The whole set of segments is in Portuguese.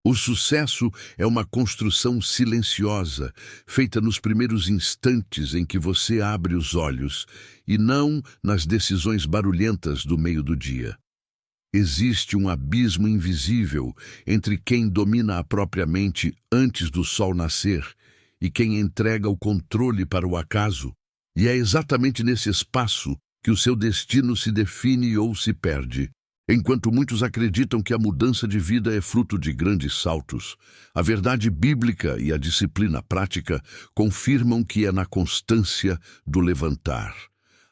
O sucesso é uma construção silenciosa, feita nos primeiros instantes em que você abre os olhos, e não nas decisões barulhentas do meio do dia. Existe um abismo invisível entre quem domina a própria mente antes do sol nascer e quem entrega o controle para o acaso, e é exatamente nesse espaço que o seu destino se define ou se perde. Enquanto muitos acreditam que a mudança de vida é fruto de grandes saltos, a verdade bíblica e a disciplina prática confirmam que é na constância do levantar,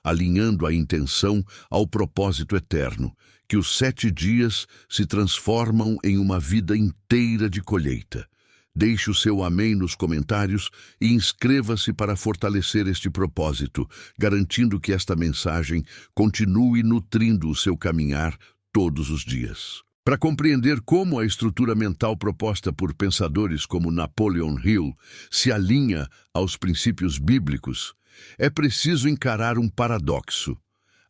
alinhando a intenção ao propósito eterno, que os 7 dias se transformam em uma vida inteira de colheita. Deixe o seu amém nos comentários e inscreva-se para fortalecer este propósito, garantindo que esta mensagem continue nutrindo o seu caminhar todos os dias. Para compreender como a estrutura mental proposta por pensadores como Napoleon Hill se alinha aos princípios bíblicos, é preciso encarar um paradoxo.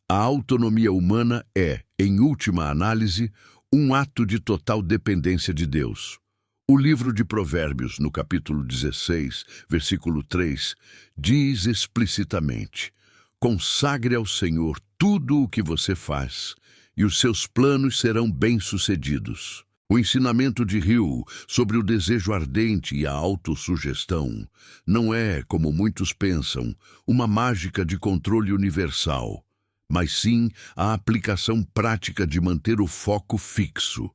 A autonomia humana é, em última análise, um ato de total dependência de Deus. O livro de Provérbios, no capítulo 16, versículo 3, diz explicitamente: consagre ao Senhor tudo o que você faz, e os seus planos serão bem-sucedidos. O ensinamento de Hill sobre o desejo ardente e a autossugestão não é, como muitos pensam, uma mágica de controle universal, mas sim a aplicação prática de manter o foco fixo.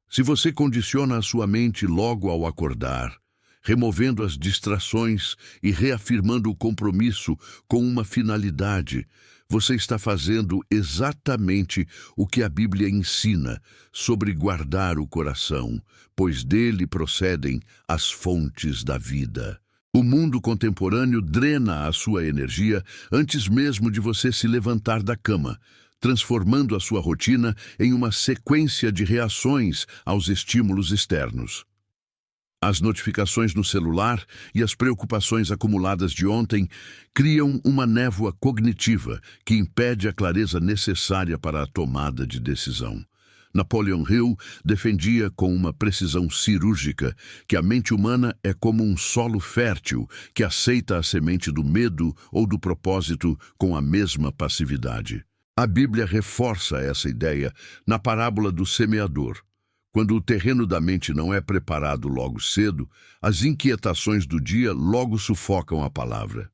Se você condiciona a sua mente logo ao acordar, removendo as distrações e reafirmando o compromisso com uma finalidade, você está fazendo exatamente o que a Bíblia ensina sobre guardar o coração, pois dele procedem as fontes da vida. O mundo contemporâneo drena a sua energia antes mesmo de você se levantar da cama, transformando a sua rotina em uma sequência de reações aos estímulos externos. As notificações no celular e as preocupações acumuladas de ontem criam uma névoa cognitiva que impede a clareza necessária para a tomada de decisão. Napoleon Hill defendia com uma precisão cirúrgica que a mente humana é como um solo fértil que aceita a semente do medo ou do propósito com a mesma passividade. A Bíblia reforça essa ideia na parábola do semeador. Quando o terreno da mente não é preparado logo cedo, as inquietações do dia logo sufocam a palavra.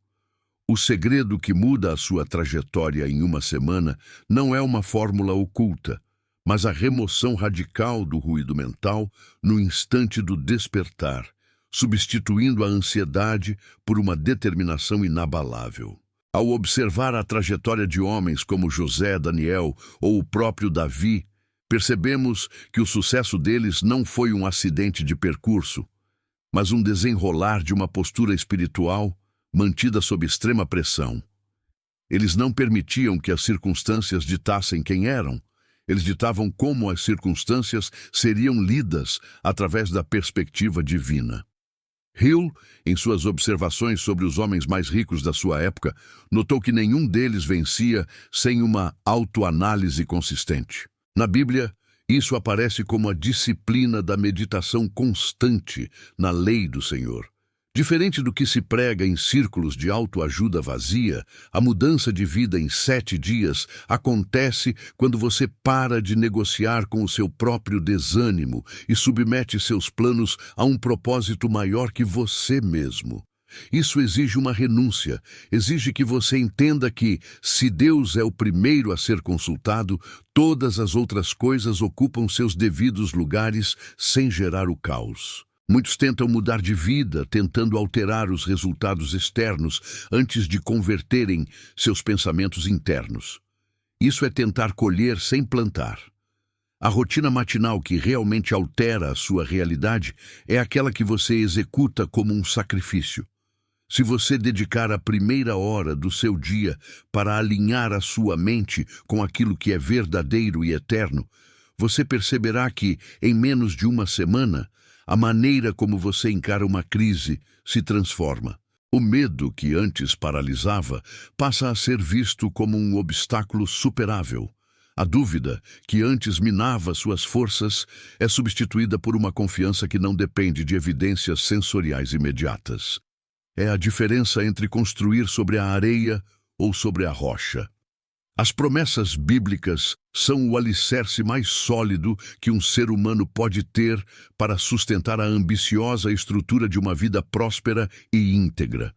O segredo que muda a sua trajetória em uma semana não é uma fórmula oculta, mas a remoção radical do ruído mental no instante do despertar, substituindo a ansiedade por uma determinação inabalável. Ao observar a trajetória de homens como José, Daniel ou o próprio Davi, percebemos que o sucesso deles não foi um acidente de percurso, mas um desenrolar de uma postura espiritual mantida sob extrema pressão. Eles não permitiam que as circunstâncias ditassem quem eram, eles ditavam como as circunstâncias seriam lidas através da perspectiva divina. Hill, em suas observações sobre os homens mais ricos da sua época, notou que nenhum deles vencia sem uma autoanálise consistente. Na Bíblia, isso aparece como a disciplina da meditação constante na lei do Senhor. Diferente do que se prega em círculos de autoajuda vazia, a mudança de vida em 7 dias acontece quando você para de negociar com o seu próprio desânimo e submete seus planos a um propósito maior que você mesmo. Isso exige uma renúncia, exige que você entenda que, se Deus é o primeiro a ser consultado, todas as outras coisas ocupam seus devidos lugares sem gerar o caos. Muitos tentam mudar de vida, tentando alterar os resultados externos antes de converterem seus pensamentos internos. Isso é tentar colher sem plantar. A rotina matinal que realmente altera a sua realidade é aquela que você executa como um sacrifício. Se você dedicar a primeira hora do seu dia para alinhar a sua mente com aquilo que é verdadeiro e eterno, você perceberá que, em menos de uma semana, a maneira como você encara uma crise se transforma. O medo que antes paralisava passa a ser visto como um obstáculo superável. A dúvida, que antes minava suas forças, é substituída por uma confiança que não depende de evidências sensoriais imediatas. É a diferença entre construir sobre a areia ou sobre a rocha. As promessas bíblicas são o alicerce mais sólido que um ser humano pode ter para sustentar a ambiciosa estrutura de uma vida próspera e íntegra.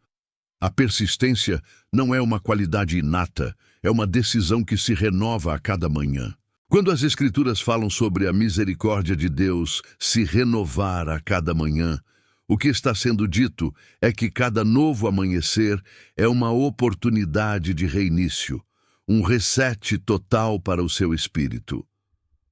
A persistência não é uma qualidade inata, é uma decisão que se renova a cada manhã. Quando as Escrituras falam sobre a misericórdia de Deus se renovar a cada manhã, o que está sendo dito é que cada novo amanhecer é uma oportunidade de reinício, um reset total para o seu espírito.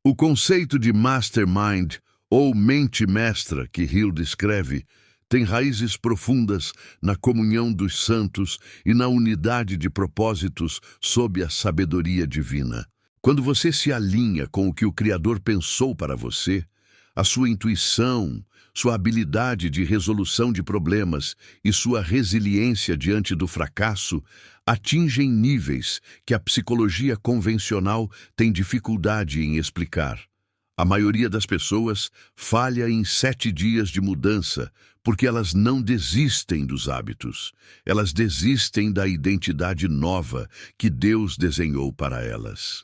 O conceito de mastermind, ou mente mestra, que Hill descreve, tem raízes profundas na comunhão dos santos e na unidade de propósitos sob a sabedoria divina. Quando você se alinha com o que o Criador pensou para você, a sua intuição, sua habilidade de resolução de problemas e sua resiliência diante do fracasso atingem níveis que a psicologia convencional tem dificuldade em explicar. A maioria das pessoas falha em 7 dias de mudança porque elas não desistem dos hábitos. Elas desistem da identidade nova que Deus desenhou para elas.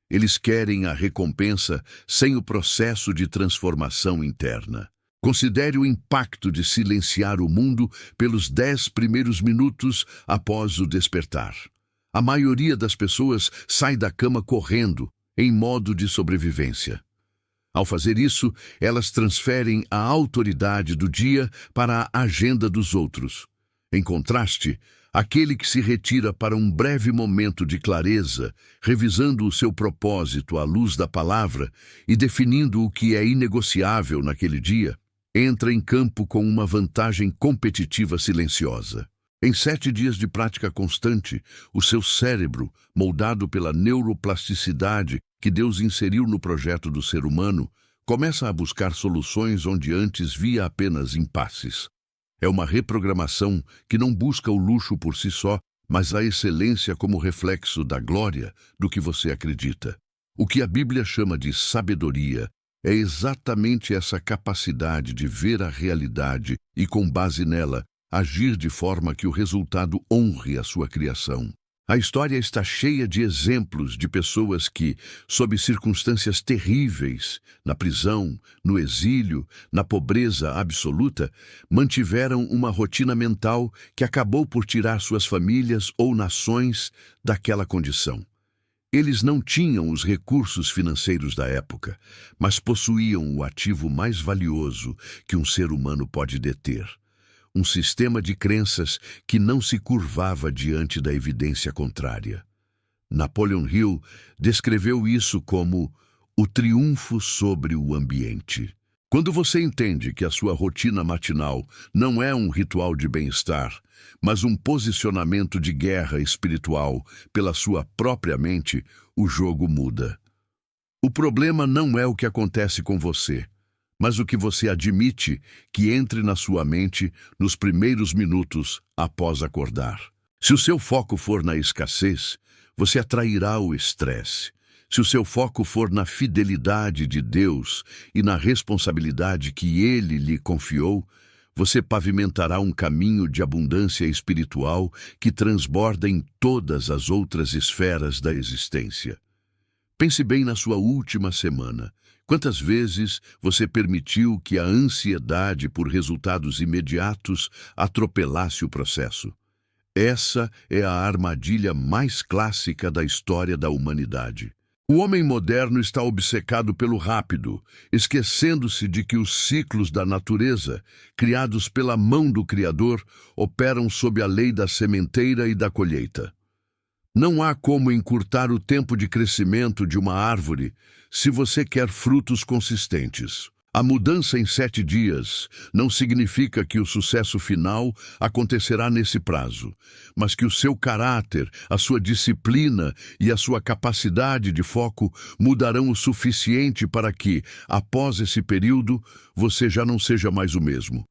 Eles querem a recompensa sem o processo de transformação interna. Considere o impacto de silenciar o mundo pelos 10 primeiros minutos após o despertar. A maioria das pessoas sai da cama correndo, em modo de sobrevivência. Ao fazer isso, elas transferem a autoridade do dia para a agenda dos outros. Em contraste, aquele que se retira para um breve momento de clareza, revisando o seu propósito à luz da palavra e definindo o que é inegociável naquele dia, entra em campo com uma vantagem competitiva silenciosa. Em 7 dias de prática constante, o seu cérebro, moldado pela neuroplasticidade que Deus inseriu no projeto do ser humano, começa a buscar soluções onde antes via apenas impasses. É uma reprogramação que não busca o luxo por si só, mas a excelência como reflexo da glória do que você acredita. O que a Bíblia chama de sabedoria é exatamente essa capacidade de ver a realidade e, com base nela, agir de forma que o resultado honre a sua criação. A história está cheia de exemplos de pessoas que, sob circunstâncias terríveis, na prisão, no exílio, na pobreza absoluta, mantiveram uma rotina mental que acabou por tirar suas famílias ou nações daquela condição. Eles não tinham os recursos financeiros da época, mas possuíam o ativo mais valioso que um ser humano pode deter: um sistema de crenças que não se curvava diante da evidência contrária. Napoleon Hill descreveu isso como o triunfo sobre o ambiente. Quando você entende que a sua rotina matinal não é um ritual de bem-estar, mas um posicionamento de guerra espiritual pela sua própria mente, o jogo muda. O problema não é o que acontece com você, mas o que você admite que entre na sua mente nos primeiros minutos após acordar. Se o seu foco for na escassez, você atrairá o estresse. Se o seu foco for na fidelidade de Deus e na responsabilidade que Ele lhe confiou, você pavimentará um caminho de abundância espiritual que transborda em todas as outras esferas da existência. Pense bem na sua última semana. Quantas vezes você permitiu que a ansiedade por resultados imediatos atropelasse o processo? Essa é a armadilha mais clássica da história da humanidade. O homem moderno está obcecado pelo rápido, esquecendo-se de que os ciclos da natureza, criados pela mão do Criador, operam sob a lei da sementeira e da colheita. Não há como encurtar o tempo de crescimento de uma árvore se você quer frutos consistentes. A mudança em 7 dias não significa que o sucesso final acontecerá nesse prazo, mas que o seu caráter, a sua disciplina e a sua capacidade de foco mudarão o suficiente para que, após esse período, você já não seja mais o mesmo.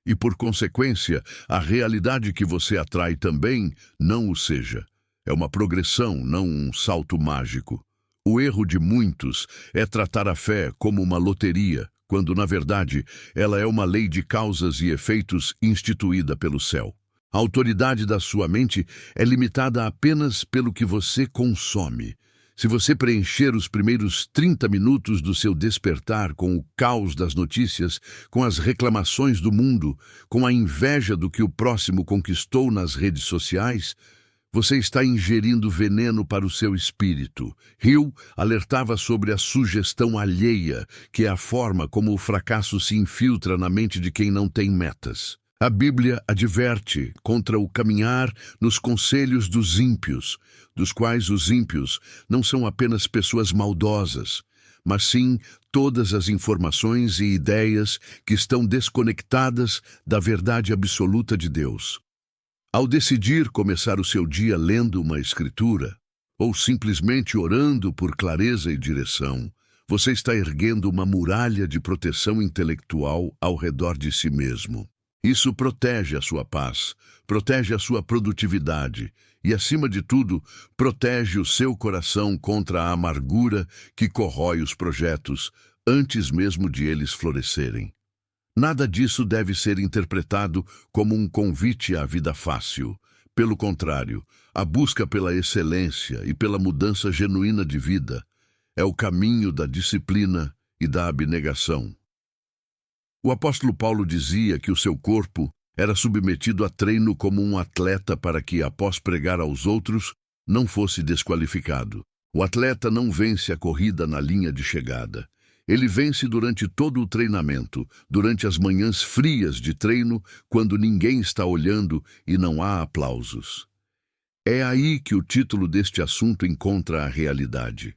E, por consequência, a realidade que você atrai também não o seja. É uma progressão, não um salto mágico. O erro de muitos é tratar a fé como uma loteria, quando, na verdade, ela é uma lei de causas e efeitos instituída pelo céu. A autoridade da sua mente é limitada apenas pelo que você consome. Se você preencher os primeiros 30 minutos do seu despertar com o caos das notícias, com as reclamações do mundo, com a inveja do que o próximo conquistou nas redes sociais, você está ingerindo veneno para o seu espírito. Hill alertava sobre a sugestão alheia, que é a forma como o fracasso se infiltra na mente de quem não tem metas. A Bíblia adverte contra o caminhar nos conselhos dos ímpios, dos quais os ímpios não são apenas pessoas maldosas, mas sim todas as informações e ideias que estão desconectadas da verdade absoluta de Deus. Ao decidir começar o seu dia lendo uma escritura, ou simplesmente orando por clareza e direção, você está erguendo uma muralha de proteção intelectual ao redor de si mesmo. Isso protege a sua paz, protege a sua produtividade e, acima de tudo, protege o seu coração contra a amargura que corrói os projetos antes mesmo de eles florescerem. Nada disso deve ser interpretado como um convite à vida fácil. Pelo contrário, a busca pela excelência e pela mudança genuína de vida é o caminho da disciplina e da abnegação. O apóstolo Paulo dizia que o seu corpo era submetido a treino como um atleta para que, após pregar aos outros, não fosse desqualificado. O atleta não vence a corrida na linha de chegada. Ele vence durante todo o treinamento, durante as manhãs frias de treino, quando ninguém está olhando e não há aplausos. É aí que o título deste assunto encontra a realidade.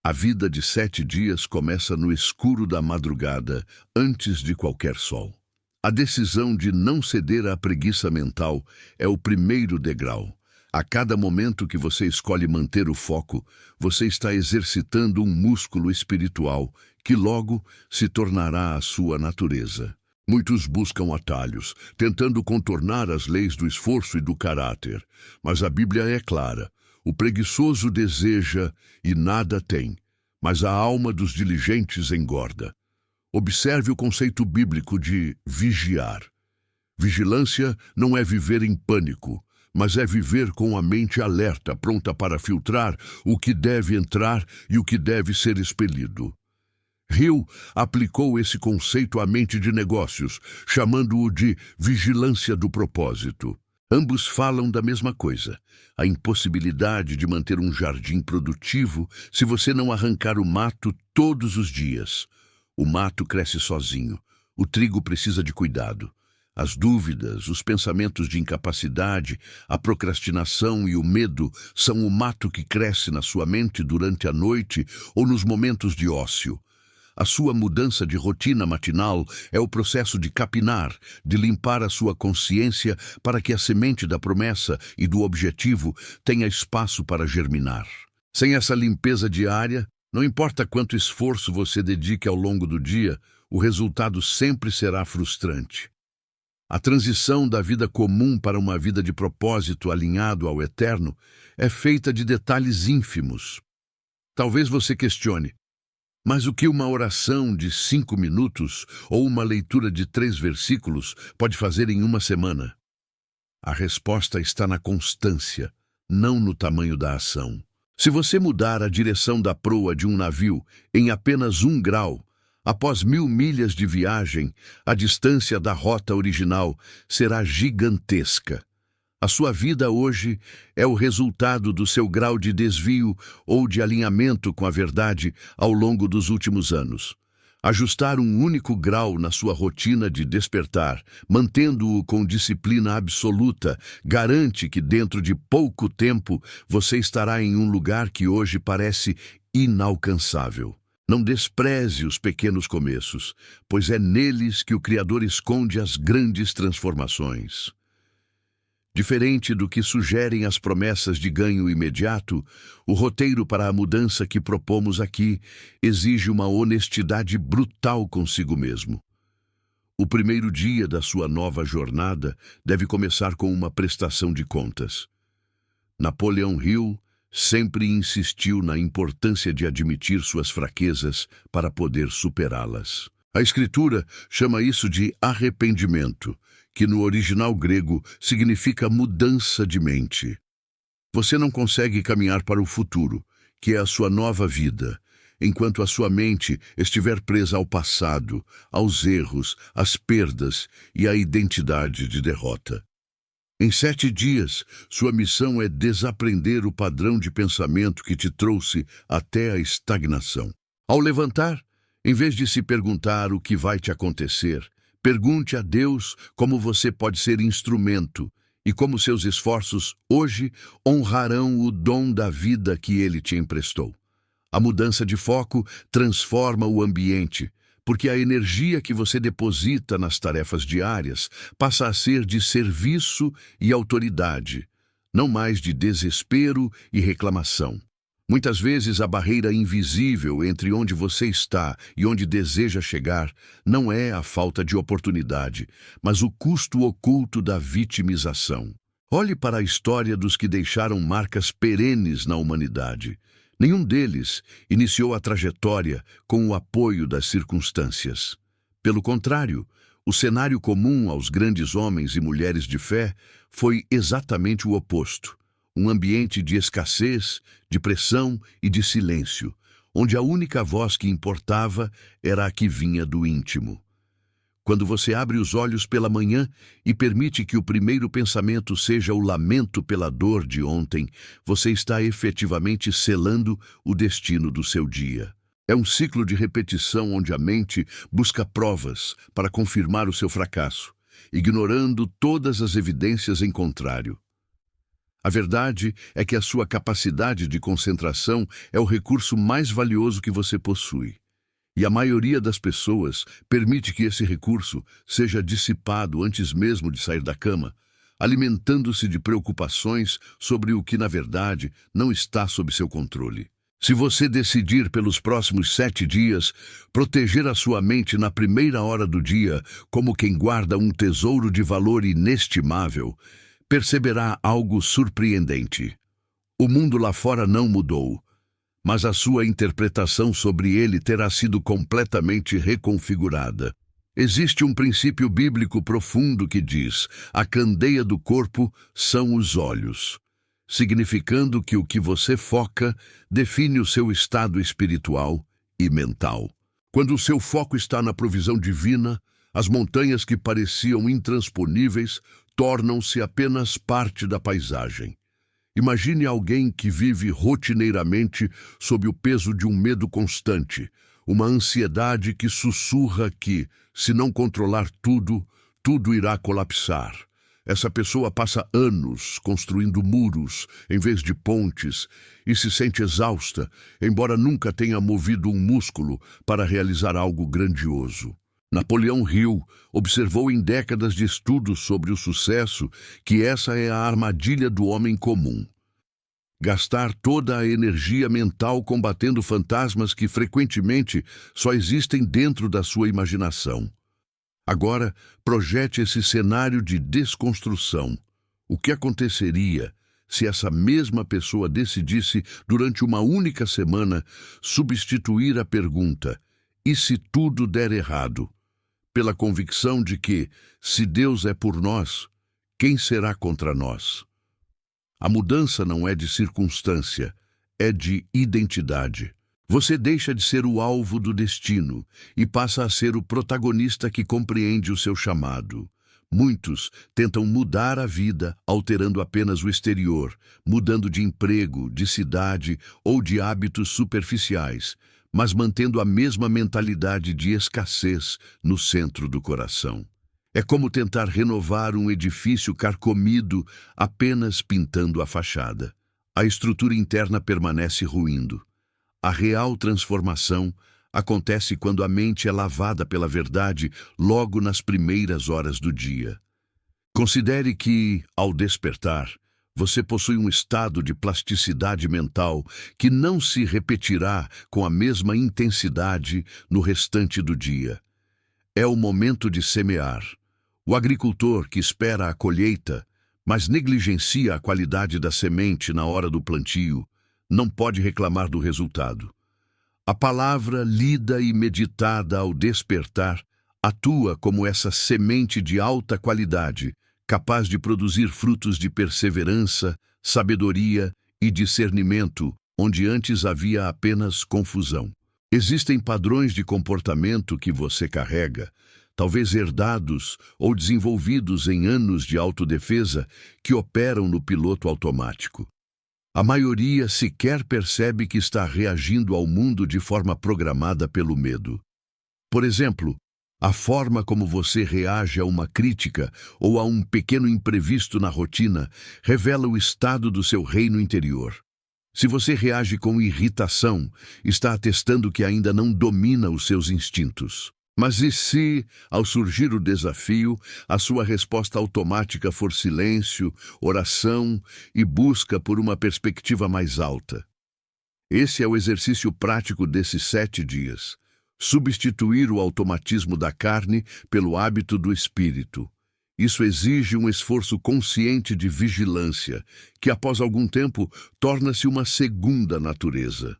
A vida de 7 dias começa no escuro da madrugada, antes de qualquer sol. A decisão de não ceder à preguiça mental é o primeiro degrau. A cada momento que você escolhe manter o foco, você está exercitando um músculo espiritual que logo se tornará a sua natureza. Muitos buscam atalhos, tentando contornar as leis do esforço e do caráter. Mas a Bíblia é clara. O preguiçoso deseja e nada tem, mas a alma dos diligentes engorda. Observe o conceito bíblico de vigiar. Vigilância não é viver em pânico, mas é viver com a mente alerta, pronta para filtrar o que deve entrar e o que deve ser expelido. Hill aplicou esse conceito à mente de negócios, chamando-o de vigilância do propósito. Ambos falam da mesma coisa, a impossibilidade de manter um jardim produtivo se você não arrancar o mato todos os dias. O mato cresce sozinho, o trigo precisa de cuidado. As dúvidas, os pensamentos de incapacidade, a procrastinação e o medo são o mato que cresce na sua mente durante a noite ou nos momentos de ócio. A sua mudança de rotina matinal é o processo de capinar, de limpar a sua consciência para que a semente da promessa e do objetivo tenha espaço para germinar. Sem essa limpeza diária, não importa quanto esforço você dedique ao longo do dia, o resultado sempre será frustrante. A transição da vida comum para uma vida de propósito alinhado ao eterno é feita de detalhes ínfimos. Talvez você questione: mas o que uma oração de 5 minutos ou uma leitura de 3 versículos pode fazer em uma semana? A resposta está na constância, não no tamanho da ação. Se você mudar a direção da proa de um navio em apenas 1 grau, após 1000 milhas de viagem, a distância da rota original será gigantesca. A sua vida hoje é o resultado do seu grau de desvio ou de alinhamento com a verdade ao longo dos últimos anos. Ajustar um único grau na sua rotina de despertar, mantendo-o com disciplina absoluta, garante que dentro de pouco tempo você estará em um lugar que hoje parece inalcançável. Não despreze os pequenos começos, pois é neles que o Criador esconde as grandes transformações. Diferente do que sugerem as promessas de ganho imediato, o roteiro para a mudança que propomos aqui exige uma honestidade brutal consigo mesmo. O primeiro dia da sua nova jornada deve começar com uma prestação de contas. Napoleão Hill, Sempre insistiu na importância de admitir suas fraquezas para poder superá-las. A Escritura chama isso de arrependimento, que no original grego significa mudança de mente. Você não consegue caminhar para o futuro, que é a sua nova vida, enquanto a sua mente estiver presa ao passado, aos erros, às perdas e à identidade de derrota. Em 7 dias, sua missão é desaprender o padrão de pensamento que te trouxe até a estagnação. Ao levantar, em vez de se perguntar o que vai te acontecer, pergunte a Deus como você pode ser instrumento e como seus esforços hoje honrarão o dom da vida que Ele te emprestou. A mudança de foco transforma o ambiente, porque a energia que você deposita nas tarefas diárias passa a ser de serviço e autoridade, não mais de desespero e reclamação. Muitas vezes a barreira invisível entre onde você está e onde deseja chegar não é a falta de oportunidade, mas o custo oculto da vitimização. Olhe para a história dos que deixaram marcas perenes na humanidade. Nenhum deles iniciou a trajetória com o apoio das circunstâncias. Pelo contrário, o cenário comum aos grandes homens e mulheres de fé foi exatamente o oposto. Um ambiente de escassez, de pressão e de silêncio, onde a única voz que importava era a que vinha do íntimo. Quando você abre os olhos pela manhã e permite que o primeiro pensamento seja o lamento pela dor de ontem, você está efetivamente selando o destino do seu dia. É um ciclo de repetição onde a mente busca provas para confirmar o seu fracasso, ignorando todas as evidências em contrário. A verdade é que a sua capacidade de concentração é o recurso mais valioso que você possui. E a maioria das pessoas permite que esse recurso seja dissipado antes mesmo de sair da cama, alimentando-se de preocupações sobre o que, na verdade, não está sob seu controle. Se você decidir pelos próximos 7 dias proteger a sua mente na primeira hora do dia como quem guarda um tesouro de valor inestimável, perceberá algo surpreendente. O mundo lá fora não mudou, mas a sua interpretação sobre ele terá sido completamente reconfigurada. Existe um princípio bíblico profundo que diz: a candeia do corpo são os olhos, significando que o que você foca define o seu estado espiritual e mental. Quando o seu foco está na provisão divina, as montanhas que pareciam intransponíveis tornam-se apenas parte da paisagem. Imagine alguém que vive rotineiramente sob o peso de um medo constante, uma ansiedade que sussurra que, se não controlar tudo, tudo irá colapsar. Essa pessoa passa anos construindo muros em vez de pontes e se sente exausta, embora nunca tenha movido um músculo para realizar algo grandioso. Napoleão Hill observou em décadas de estudos sobre o sucesso que essa é a armadilha do homem comum. Gastar toda a energia mental combatendo fantasmas que frequentemente só existem dentro da sua imaginação. Agora, projete esse cenário de desconstrução. O que aconteceria se essa mesma pessoa decidisse, durante uma única semana, substituir a pergunta: e se tudo der errado? Pela convicção de que, se Deus é por nós, quem será contra nós? A mudança não é de circunstância, é de identidade. Você deixa de ser o alvo do destino e passa a ser o protagonista que compreende o seu chamado. Muitos tentam mudar a vida alterando apenas o exterior, mudando de emprego, de cidade ou de hábitos superficiais, mas mantendo a mesma mentalidade de escassez no centro do coração. É como tentar renovar um edifício carcomido apenas pintando a fachada. A estrutura interna permanece ruindo. A real transformação acontece quando a mente é lavada pela verdade logo nas primeiras horas do dia. Considere que, ao despertar, você possui um estado de plasticidade mental que não se repetirá com a mesma intensidade no restante do dia. É o momento de semear. O agricultor que espera a colheita, mas negligencia a qualidade da semente na hora do plantio, não pode reclamar do resultado. A palavra lida e meditada ao despertar atua como essa semente de alta qualidade, capaz de produzir frutos de perseverança, sabedoria e discernimento, onde antes havia apenas confusão. Existem padrões de comportamento que você carrega, talvez herdados ou desenvolvidos em anos de autodefesa, que operam no piloto automático. A maioria sequer percebe que está reagindo ao mundo de forma programada pelo medo. Por exemplo, a forma como você reage a uma crítica ou a um pequeno imprevisto na rotina revela o estado do seu reino interior. Se você reage com irritação, está atestando que ainda não domina os seus instintos. Mas e se, ao surgir o desafio, a sua resposta automática for silêncio, oração e busca por uma perspectiva mais alta? Esse é o exercício prático desses 7 dias. Substituir o automatismo da carne pelo hábito do espírito. Isso exige um esforço consciente de vigilância, que após algum tempo torna-se uma segunda natureza.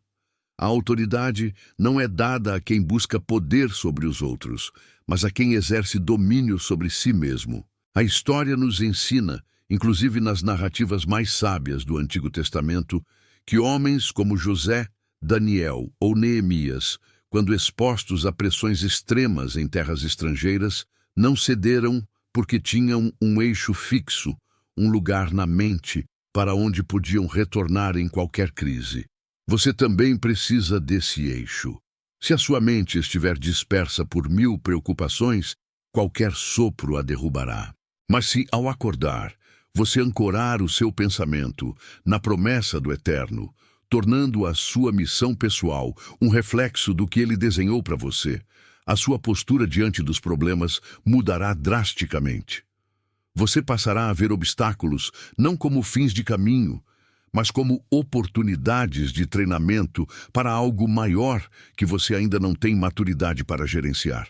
A autoridade não é dada a quem busca poder sobre os outros, mas a quem exerce domínio sobre si mesmo. A história nos ensina, inclusive nas narrativas mais sábias do Antigo Testamento, que homens como José, Daniel ou Neemias, quando expostos a pressões extremas em terras estrangeiras, não cederam porque tinham um eixo fixo, um lugar na mente para onde podiam retornar em qualquer crise. Você também precisa desse eixo. Se a sua mente estiver dispersa por 1000 preocupações, qualquer sopro a derrubará. Mas se, ao acordar, você ancorar o seu pensamento na promessa do Eterno, tornando a sua missão pessoal um reflexo do que ele desenhou para você, a sua postura diante dos problemas mudará drasticamente. Você passará a ver obstáculos não como fins de caminho, mas como oportunidades de treinamento para algo maior que você ainda não tem maturidade para gerenciar.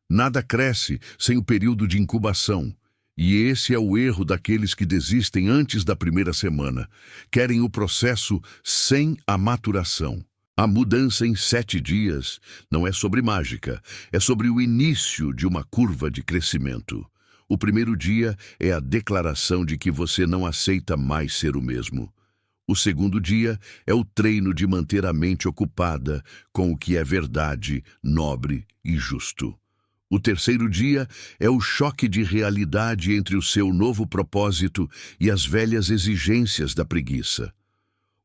Nada cresce sem o período de incubação, e esse é o erro daqueles que desistem antes da primeira semana. Querem o processo sem a maturação. A mudança em 7 dias não é sobre mágica, é sobre o início de uma curva de crescimento. O primeiro dia é a declaração de que você não aceita mais ser o mesmo. O segundo dia é o treino de manter a mente ocupada com o que é verdade, nobre e justo. O terceiro dia é o choque de realidade entre o seu novo propósito e as velhas exigências da preguiça.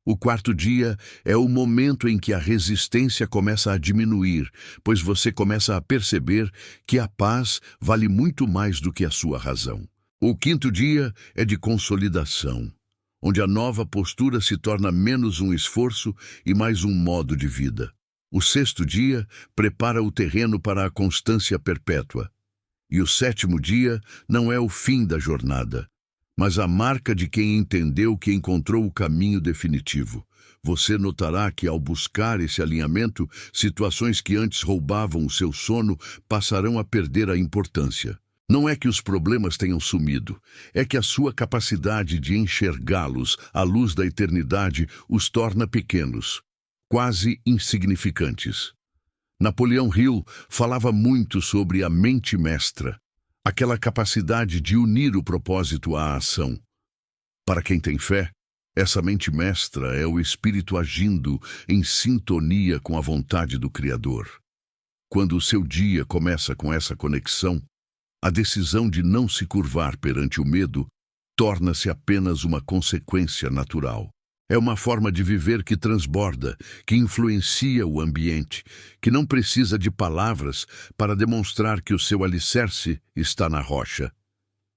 O quarto dia é o momento em que a resistência começa a diminuir, pois você começa a perceber que a paz vale muito mais do que a sua razão. O quinto dia é de consolidação, onde a nova postura se torna menos um esforço e mais um modo de vida. O sexto dia prepara o terreno para a constância perpétua. E o sétimo dia não é o fim da jornada, mas a marca de quem entendeu que encontrou o caminho definitivo. Você notará que, ao buscar esse alinhamento, situações que antes roubavam o seu sono passarão a perder a importância. Não é que os problemas tenham sumido, é que a sua capacidade de enxergá-los à luz da eternidade os torna pequenos, quase insignificantes. Napoleão Hill falava muito sobre a mente mestra, aquela capacidade de unir o propósito à ação. Para quem tem fé, essa mente mestra é o espírito agindo em sintonia com a vontade do Criador. Quando o seu dia começa com essa conexão, a decisão de não se curvar perante o medo torna-se apenas uma consequência natural. É uma forma de viver que transborda, que influencia o ambiente, que não precisa de palavras para demonstrar que o seu alicerce está na rocha.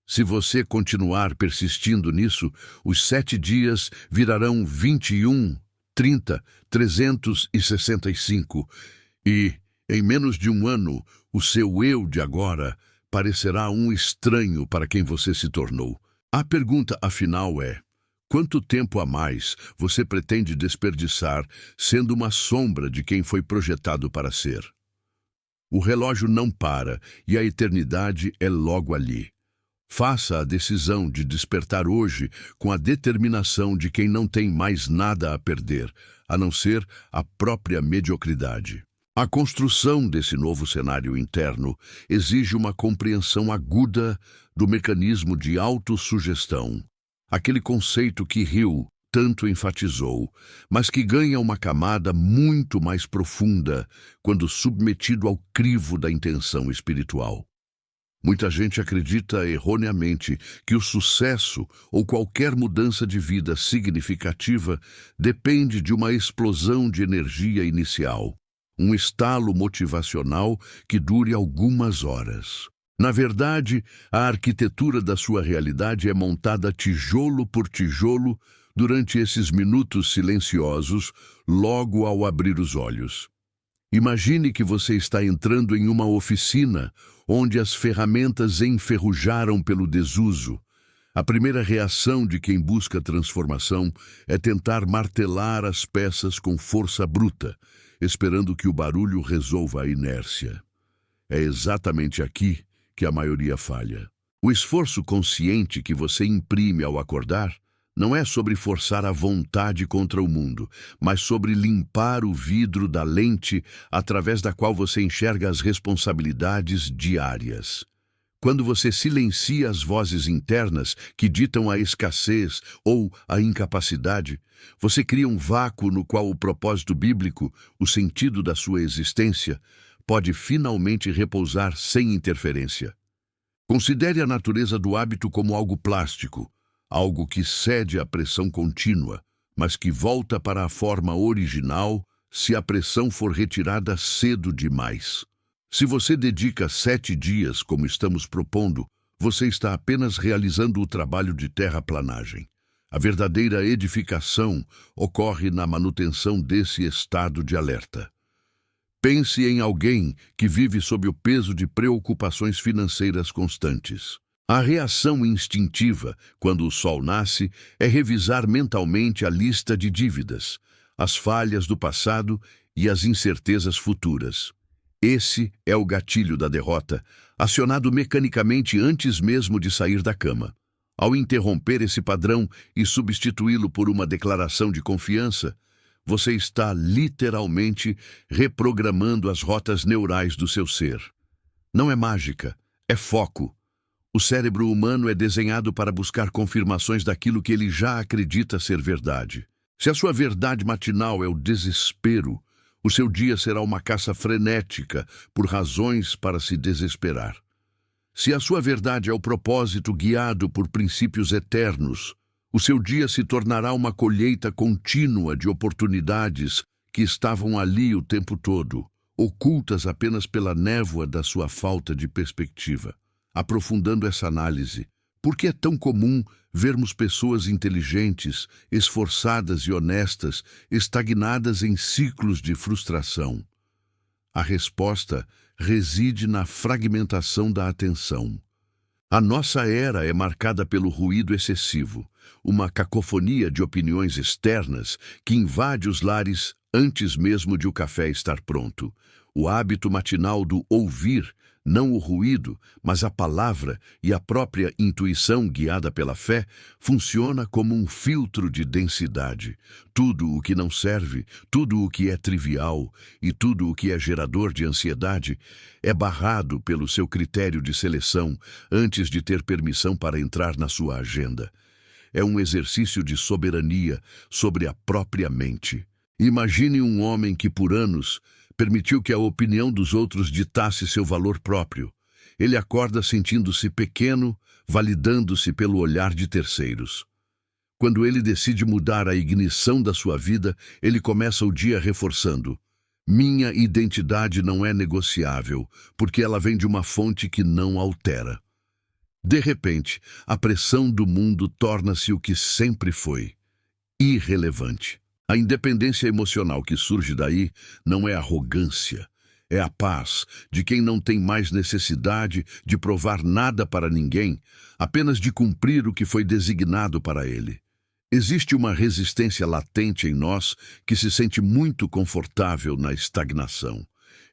Se você continuar persistindo nisso, os 7 dias virarão 21, 30, 365 e, em menos de um ano, o seu eu de agora parecerá um estranho para quem você se tornou. A pergunta, afinal, é: quanto tempo a mais você pretende desperdiçar sendo uma sombra de quem foi projetado para ser? O relógio não para e a eternidade é logo ali. Faça a decisão de despertar hoje com a determinação de quem não tem mais nada a perder, a não ser a própria mediocridade. A construção desse novo cenário interno exige uma compreensão aguda do mecanismo de autossugestão, aquele conceito que Hill tanto enfatizou, mas que ganha uma camada muito mais profunda quando submetido ao crivo da intenção espiritual. Muita gente acredita erroneamente que o sucesso ou qualquer mudança de vida significativa depende de uma explosão de energia inicial, um estalo motivacional que dure algumas horas. Na verdade, a arquitetura da sua realidade é montada tijolo por tijolo durante esses minutos silenciosos, logo ao abrir os olhos. Imagine que você está entrando em uma oficina onde as ferramentas enferrujaram pelo desuso. A primeira reação de quem busca transformação é tentar martelar as peças com força bruta, esperando que o barulho resolva a inércia. É exatamente aqui que a maioria falha. O esforço consciente que você imprime ao acordar não é sobre forçar a vontade contra o mundo, mas sobre limpar o vidro da lente através da qual você enxerga as responsabilidades diárias. Quando você silencia as vozes internas que ditam a escassez ou a incapacidade, você cria um vácuo no qual o propósito bíblico, o sentido da sua existência, pode finalmente repousar sem interferência. Considere a natureza do hábito como algo plástico, algo que cede à pressão contínua, mas que volta para a forma original se a pressão for retirada cedo demais. Se você dedica 7 dias, como estamos propondo, você está apenas realizando o trabalho de terraplanagem. A verdadeira edificação ocorre na manutenção desse estado de alerta. Pense em alguém que vive sob o peso de preocupações financeiras constantes. A reação instintiva, quando o sol nasce, é revisar mentalmente a lista de dívidas, as falhas do passado e as incertezas futuras. Esse é o gatilho da derrota, acionado mecanicamente antes mesmo de sair da cama. Ao interromper esse padrão e substituí-lo por uma declaração de confiança, você está literalmente reprogramando as rotas neurais do seu ser. Não é mágica, é foco. O cérebro humano é desenhado para buscar confirmações daquilo que ele já acredita ser verdade. Se a sua verdade matinal é o desespero, o seu dia será uma caça frenética por razões para se desesperar. Se a sua verdade é o propósito guiado por princípios eternos, o seu dia se tornará uma colheita contínua de oportunidades que estavam ali o tempo todo, ocultas apenas pela névoa da sua falta de perspectiva. Aprofundando essa análise, por que é tão comum vermos pessoas inteligentes, esforçadas e honestas estagnadas em ciclos de frustração? A resposta reside na fragmentação da atenção. A nossa era é marcada pelo ruído excessivo, uma cacofonia de opiniões externas que invade os lares antes mesmo de o café estar pronto. O hábito matinal do ouvir, não o ruído, mas a palavra e a própria intuição guiada pela fé, funciona como um filtro de densidade. Tudo o que não serve, tudo o que é trivial e tudo o que é gerador de ansiedade é barrado pelo seu critério de seleção antes de ter permissão para entrar na sua agenda. É um exercício de soberania sobre a própria mente. Imagine um homem que por anos permitiu que a opinião dos outros ditasse seu valor próprio. Ele acorda sentindo-se pequeno, validando-se pelo olhar de terceiros. Quando ele decide mudar a ignição da sua vida, ele começa o dia reforçando: minha identidade não é negociável, porque ela vem de uma fonte que não altera. De repente, a pressão do mundo torna-se o que sempre foi: irrelevante. A independência emocional que surge daí não é arrogância, é a paz de quem não tem mais necessidade de provar nada para ninguém, apenas de cumprir o que foi designado para ele. Existe uma resistência latente em nós que se sente muito confortável na estagnação.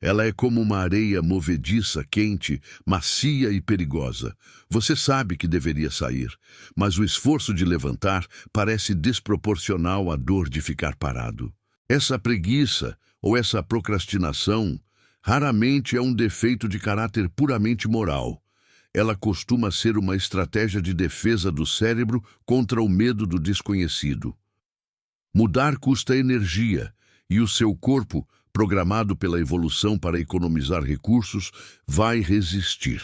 Ela é como uma areia movediça, quente, macia e perigosa. Você sabe que deveria sair, mas o esforço de levantar parece desproporcional à dor de ficar parado. Essa preguiça ou essa procrastinação raramente é um defeito de caráter puramente moral. Ela costuma ser uma estratégia de defesa do cérebro contra o medo do desconhecido. Mudar custa energia, e o seu corpo, programado pela evolução para economizar recursos, vai resistir.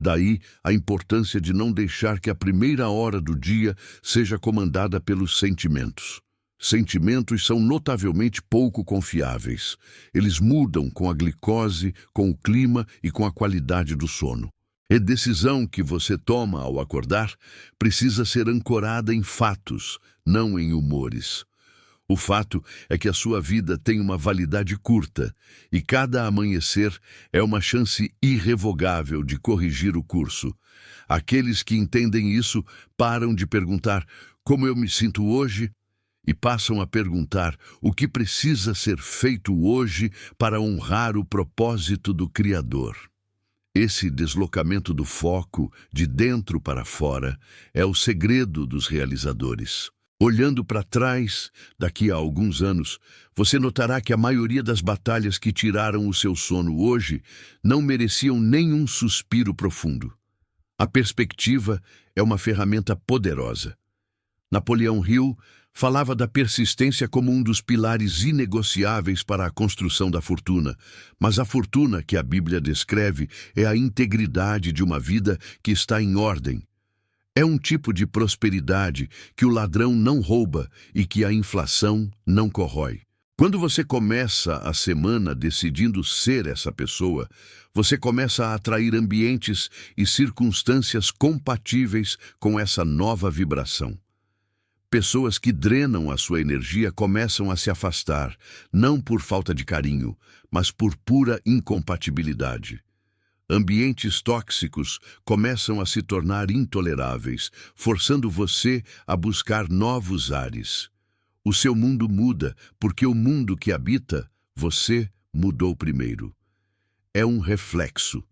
Daí a importância de não deixar que a primeira hora do dia seja comandada pelos sentimentos. Sentimentos são notavelmente pouco confiáveis. Eles mudam com a glicose, com o clima e com a qualidade do sono. A decisão que você toma ao acordar precisa ser ancorada em fatos, não em humores. O fato é que a sua vida tem uma validade curta e cada amanhecer é uma chance irrevogável de corrigir o curso. Aqueles que entendem isso param de perguntar como eu me sinto hoje e passam a perguntar o que precisa ser feito hoje para honrar o propósito do Criador. Esse deslocamento do foco de dentro para fora é o segredo dos realizadores. Olhando para trás, daqui a alguns anos, você notará que a maioria das batalhas que tiraram o seu sono hoje não mereciam nenhum suspiro profundo. A perspectiva é uma ferramenta poderosa. Napoleão Hill falava da persistência como um dos pilares inegociáveis para a construção da fortuna, mas a fortuna que a Bíblia descreve é a integridade de uma vida que está em ordem. É um tipo de prosperidade que o ladrão não rouba e que a inflação não corrói. Quando você começa a semana decidindo ser essa pessoa, você começa a atrair ambientes e circunstâncias compatíveis com essa nova vibração. Pessoas que drenam a sua energia começam a se afastar, não por falta de carinho, mas por pura incompatibilidade. Ambientes tóxicos começam a se tornar intoleráveis, forçando você a buscar novos ares. O seu mundo muda porque o mundo que habita, você mudou primeiro. É um reflexo.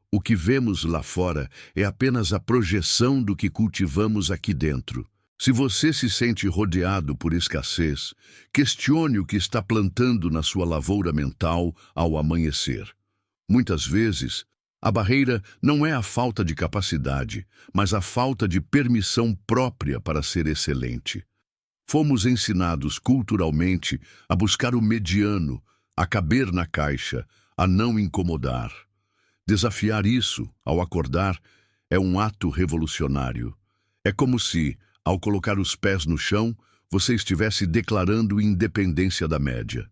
O que vemos lá fora é apenas a projeção do que cultivamos aqui dentro. Se você se sente rodeado por escassez, questione o que está plantando na sua lavoura mental ao amanhecer. Muitas vezes, a barreira não é a falta de capacidade, mas a falta de permissão própria para ser excelente. Fomos ensinados culturalmente a buscar o mediano, a caber na caixa, a não incomodar. Desafiar isso, ao acordar, é um ato revolucionário. É como se, ao colocar os pés no chão, você estivesse declarando independência da média.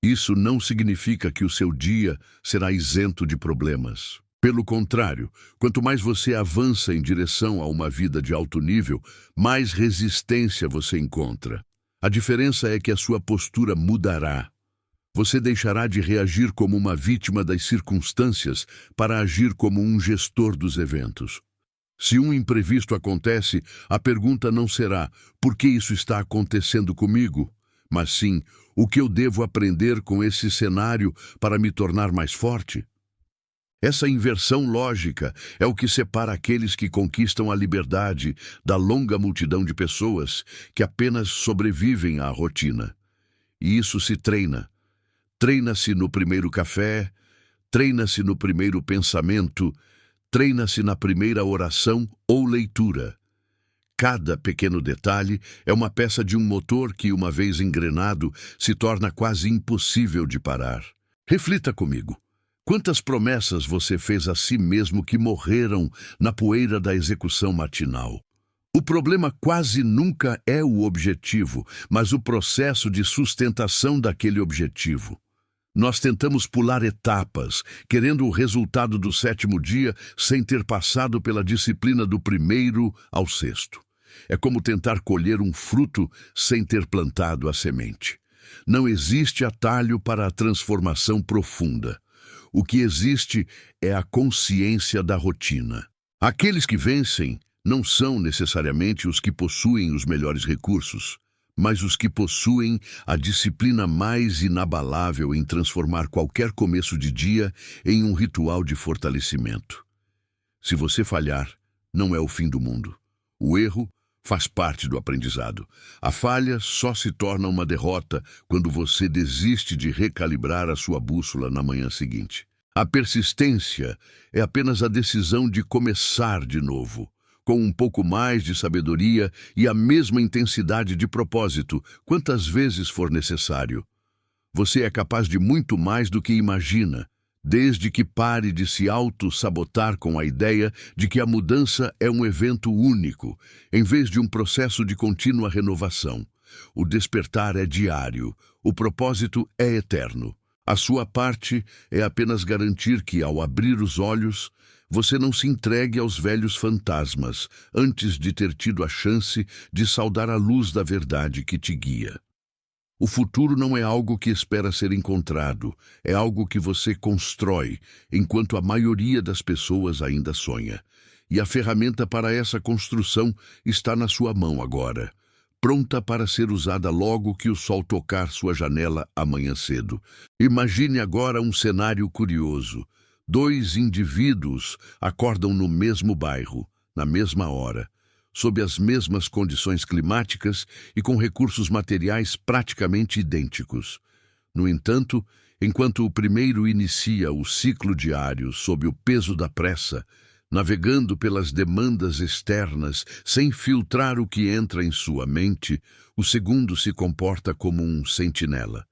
Isso não significa que o seu dia será isento de problemas. Pelo contrário, quanto mais você avança em direção a uma vida de alto nível, mais resistência você encontra. A diferença é que a sua postura mudará. Você deixará de reagir como uma vítima das circunstâncias para agir como um gestor dos eventos. Se um imprevisto acontece, a pergunta não será "por que isso está acontecendo comigo?", mas sim "o que eu devo aprender com esse cenário para me tornar mais forte?". Essa inversão lógica é o que separa aqueles que conquistam a liberdade da longa multidão de pessoas que apenas sobrevivem à rotina. E isso se treina. Treina-se no primeiro café, treina-se no primeiro pensamento, treina-se na primeira oração ou leitura. Cada pequeno detalhe é uma peça de um motor que, uma vez engrenado, se torna quase impossível de parar. Reflita comigo. Quantas promessas você fez a si mesmo que morreram na poeira da execução matinal? O problema quase nunca é o objetivo, mas o processo de sustentação daquele objetivo. Nós tentamos pular etapas, querendo o resultado do 7º dia sem ter passado pela disciplina do 1º ao 6º. É como tentar colher um fruto sem ter plantado a semente. Não existe atalho para a transformação profunda. O que existe é a consciência da rotina. Aqueles que vencem não são necessariamente os que possuem os melhores recursos, mas os que possuem a disciplina mais inabalável em transformar qualquer começo de dia em um ritual de fortalecimento. Se você falhar, não é o fim do mundo. O erro faz parte do aprendizado. A falha só se torna uma derrota quando você desiste de recalibrar a sua bússola na manhã seguinte. A persistência é apenas a decisão de começar de novo, com um pouco mais de sabedoria e a mesma intensidade de propósito, quantas vezes for necessário. Você é capaz de muito mais do que imagina, desde que pare de se auto-sabotar com a ideia de que a mudança é um evento único, em vez de um processo de contínua renovação. O despertar é diário, o propósito é eterno. A sua parte é apenas garantir que, ao abrir os olhos, você não se entregue aos velhos fantasmas antes de ter tido a chance de saudar a luz da verdade que te guia. O futuro não é algo que espera ser encontrado, é algo que você constrói, enquanto a maioria das pessoas ainda sonha. E a ferramenta para essa construção está na sua mão agora, pronta para ser usada logo que o sol tocar sua janela amanhã cedo. Imagine agora um cenário curioso. 2 indivíduos acordam no mesmo bairro, na mesma hora, sob as mesmas condições climáticas e com recursos materiais praticamente idênticos. No entanto, enquanto o primeiro inicia o ciclo diário sob o peso da pressa, navegando pelas demandas externas sem filtrar o que entra em sua mente, o segundo se comporta como um sentinela.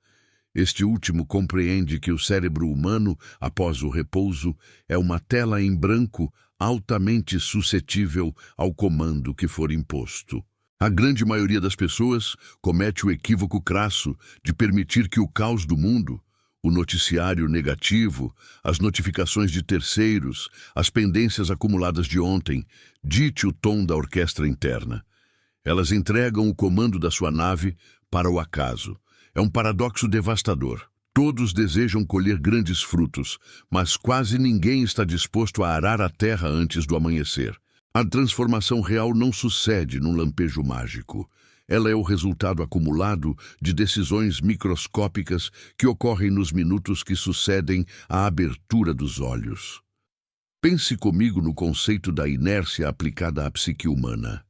Este último compreende que o cérebro humano, após o repouso, é uma tela em branco altamente suscetível ao comando que for imposto. A grande maioria das pessoas comete o equívoco crasso de permitir que o caos do mundo, o noticiário negativo, as notificações de terceiros, as pendências acumuladas de ontem, dite o tom da orquestra interna. Elas entregam o comando da sua nave para o acaso. É um paradoxo devastador. Todos desejam colher grandes frutos, mas quase ninguém está disposto a arar a terra antes do amanhecer. A transformação real não sucede num lampejo mágico. Ela é o resultado acumulado de decisões microscópicas que ocorrem nos minutos que sucedem à abertura dos olhos. Pense comigo no conceito da inércia aplicada à psique humana.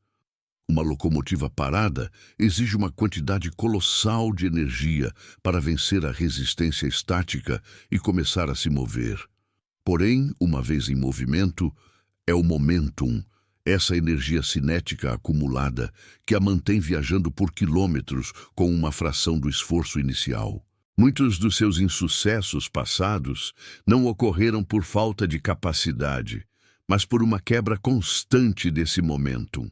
Uma locomotiva parada exige uma quantidade colossal de energia para vencer a resistência estática e começar a se mover. Porém, uma vez em movimento, é o momentum, essa energia cinética acumulada que a mantém viajando por quilômetros com uma fração do esforço inicial. Muitos dos seus insucessos passados não ocorreram por falta de capacidade, mas por uma quebra constante desse momentum.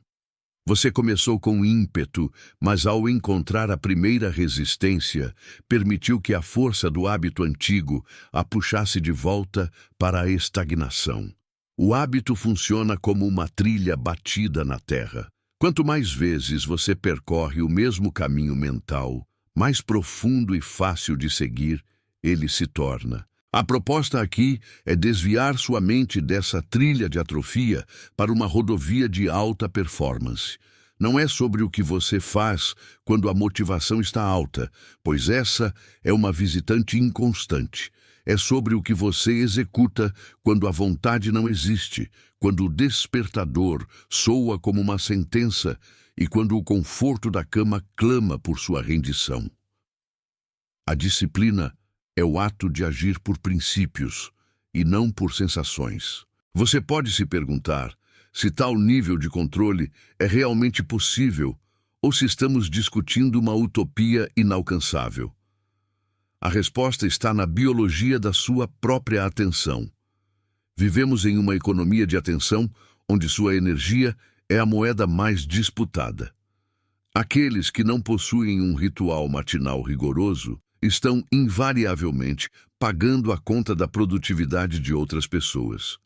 Você começou com ímpeto, mas ao encontrar a primeira resistência, permitiu que a força do hábito antigo a puxasse de volta para a estagnação. O hábito funciona como uma trilha batida na terra. Quanto mais vezes você percorre o mesmo caminho mental, mais profundo e fácil de seguir ele se torna. A proposta aqui é desviar sua mente dessa trilha de atrofia para uma rodovia de alta performance. Não é sobre o que você faz quando a motivação está alta, pois essa é uma visitante inconstante. É sobre o que você executa quando a vontade não existe, quando o despertador soa como uma sentença e quando o conforto da cama clama por sua rendição. A disciplina é o ato de agir por princípios e não por sensações. Você pode se perguntar se tal nível de controle é realmente possível ou se estamos discutindo uma utopia inalcançável. A resposta está na biologia da sua própria atenção. Vivemos em uma economia de atenção onde sua energia é a moeda mais disputada. Aqueles que não possuem um ritual matinal rigoroso estão invariavelmente pagando a conta da produtividade de outras pessoas.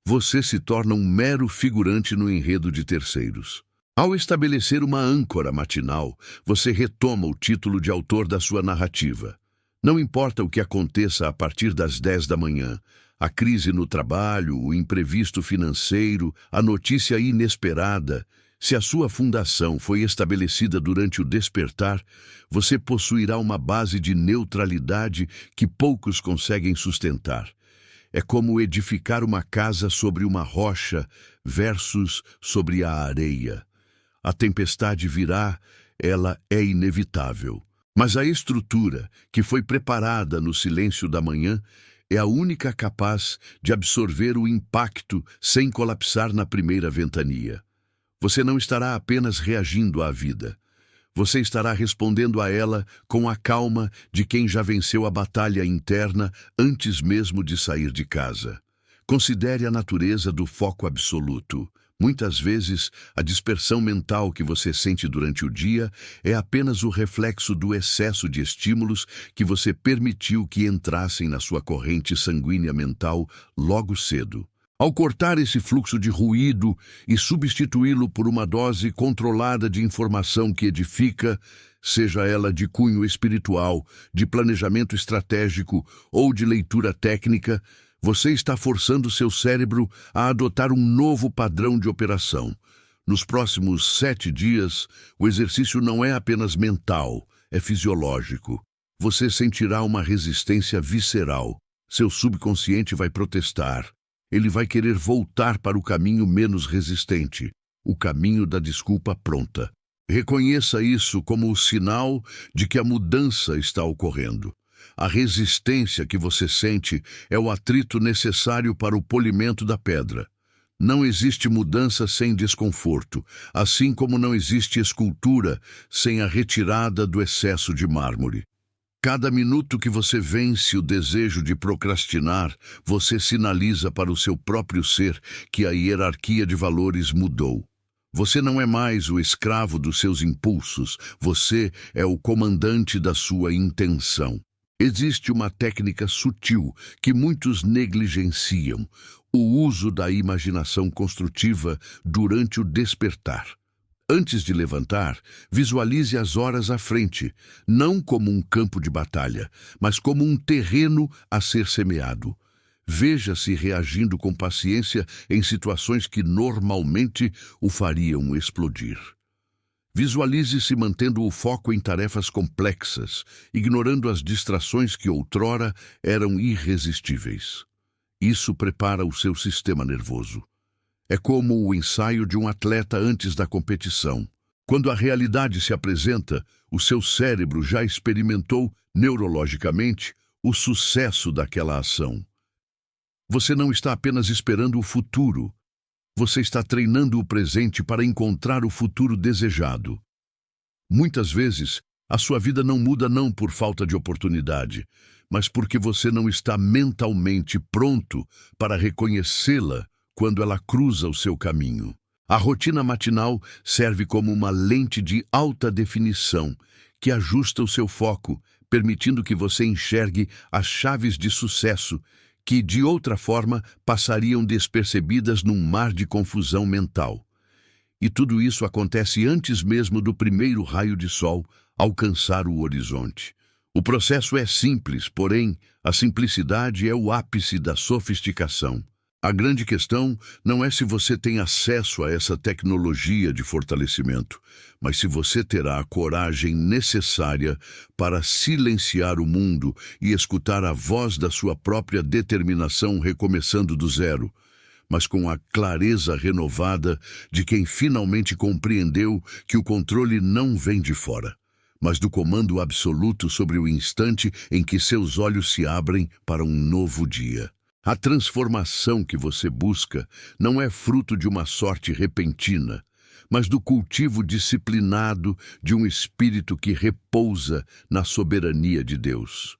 Você se torna um mero figurante no enredo de terceiros. Ao estabelecer uma âncora matinal, você retoma o título de autor da sua narrativa. Não importa o que aconteça a partir das 10 da manhã, a crise no trabalho, o imprevisto financeiro, a notícia inesperada, Se a sua fundação foi estabelecida durante o despertar, você possuirá uma base de neutralidade que poucos conseguem sustentar. É como edificar uma casa sobre uma rocha versus sobre a areia. A tempestade virá, ela é inevitável. Mas a estrutura que foi preparada no silêncio da manhã é a única capaz de absorver o impacto sem colapsar na primeira ventania. Você não estará apenas reagindo à vida. Você estará respondendo a ela com a calma de quem já venceu a batalha interna antes mesmo de sair de casa. Considere a natureza do foco absoluto. Muitas vezes, a dispersão mental que você sente durante o dia é apenas o reflexo do excesso de estímulos que você permitiu que entrassem na sua corrente sanguínea mental logo cedo. Ao cortar esse fluxo de ruído e substituí-lo por uma dose controlada de informação que edifica, seja ela de cunho espiritual, de planejamento estratégico ou de leitura técnica, você está forçando seu cérebro a adotar um novo padrão de operação. Nos próximos 7 dias, o exercício não é apenas mental, é fisiológico. Você sentirá uma resistência visceral. Seu subconsciente vai protestar. Ele vai querer voltar para o caminho menos resistente, o caminho da desculpa pronta. Reconheça isso como o sinal de que a mudança está ocorrendo. A resistência que você sente é o atrito necessário para o polimento da pedra. Não existe mudança sem desconforto, assim como não existe escultura sem a retirada do excesso de mármore. Cada minuto que você vence o desejo de procrastinar, você sinaliza para o seu próprio ser que a hierarquia de valores mudou. Você não é mais o escravo dos seus impulsos, você é o comandante da sua intenção. Existe uma técnica sutil que muitos negligenciam, o uso da imaginação construtiva durante o despertar. Antes de levantar, visualize as horas à frente, não como um campo de batalha, mas como um terreno a ser semeado. Veja-se reagindo com paciência em situações que normalmente o fariam explodir. Visualize-se mantendo o foco em tarefas complexas, ignorando as distrações que outrora eram irresistíveis. Isso prepara o seu sistema nervoso. É como o ensaio de um atleta antes da competição. Quando a realidade se apresenta, o seu cérebro já experimentou neurologicamente o sucesso daquela ação. Você não está apenas esperando o futuro. Você está treinando o presente para encontrar o futuro desejado. Muitas vezes, a sua vida não muda não por falta de oportunidade, mas porque você não está mentalmente pronto para reconhecê-la quando ela cruza o seu caminho. A rotina matinal serve como uma lente de alta definição que ajusta o seu foco, permitindo que você enxergue as chaves de sucesso que, de outra forma, passariam despercebidas num mar de confusão mental. E tudo isso acontece antes mesmo do primeiro raio de sol alcançar o horizonte. O processo é simples, porém, a simplicidade é o ápice da sofisticação. A grande questão não é se você tem acesso a essa tecnologia de fortalecimento, mas se você terá a coragem necessária para silenciar o mundo e escutar a voz da sua própria determinação recomeçando do zero, mas com a clareza renovada de quem finalmente compreendeu que o controle não vem de fora, mas do comando absoluto sobre o instante em que seus olhos se abrem para um novo dia. A transformação que você busca não é fruto de uma sorte repentina, mas do cultivo disciplinado de um espírito que repousa na soberania de Deus.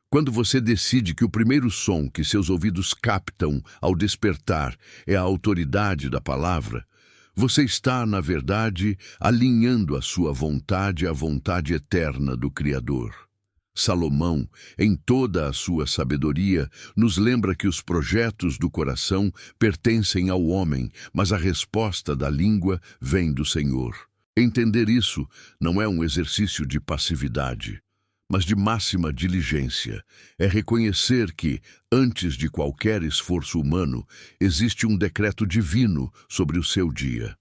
Quando você decide que o primeiro som que seus ouvidos captam ao despertar é a autoridade da palavra, você está, na verdade, alinhando a sua vontade à vontade eterna do Criador. Salomão, em toda a sua sabedoria, nos lembra que os projetos do coração pertencem ao homem, mas a resposta da língua vem do Senhor. Entender isso não é um exercício de passividade, mas de máxima diligência. É reconhecer que, antes de qualquer esforço humano, existe um decreto divino sobre o seu dia.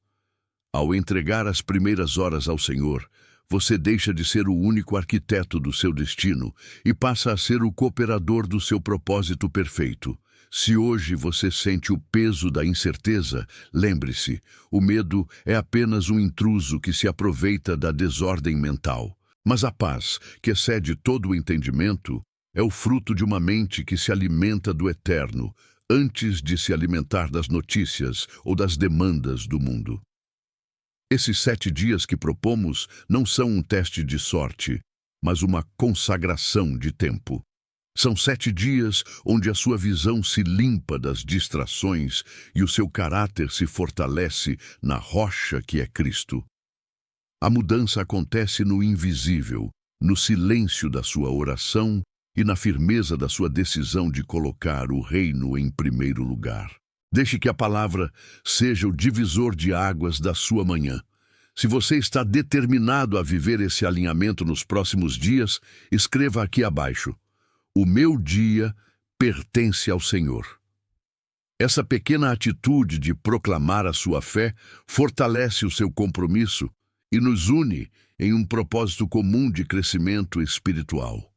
Ao entregar as primeiras horas ao Senhor, você deixa de ser o único arquiteto do seu destino e passa a ser o cooperador do seu propósito perfeito. Se hoje você sente o peso da incerteza, lembre-se, o medo é apenas um intruso que se aproveita da desordem mental. Mas a paz, que excede todo o entendimento, é o fruto de uma mente que se alimenta do eterno, antes de se alimentar das notícias ou das demandas do mundo. Esses 7 dias que propomos não são um teste de sorte, mas uma consagração de tempo. São 7 dias onde a sua visão se limpa das distrações e o seu caráter se fortalece na rocha que é Cristo. A mudança acontece no invisível, no silêncio da sua oração e na firmeza da sua decisão de colocar o reino em primeiro lugar. Deixe que a palavra seja o divisor de águas da sua manhã. Se você está determinado a viver esse alinhamento nos próximos dias, escreva aqui abaixo: o meu dia pertence ao Senhor. Essa pequena atitude de proclamar a sua fé fortalece o seu compromisso e nos une em um propósito comum de crescimento espiritual.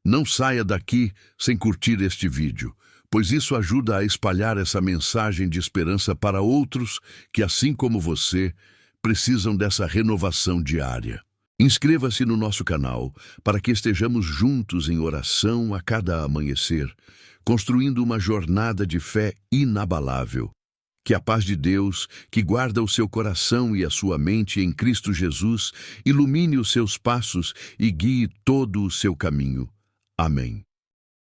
Não saia daqui sem curtir este vídeo, pois isso ajuda a espalhar essa mensagem de esperança para outros que, assim como você, precisam dessa renovação diária. Inscreva-se no nosso canal para que estejamos juntos em oração a cada amanhecer, construindo uma jornada de fé inabalável. Que a paz de Deus, que guarda o seu coração e a sua mente em Cristo Jesus, ilumine os seus passos e guie todo o seu caminho. Amém.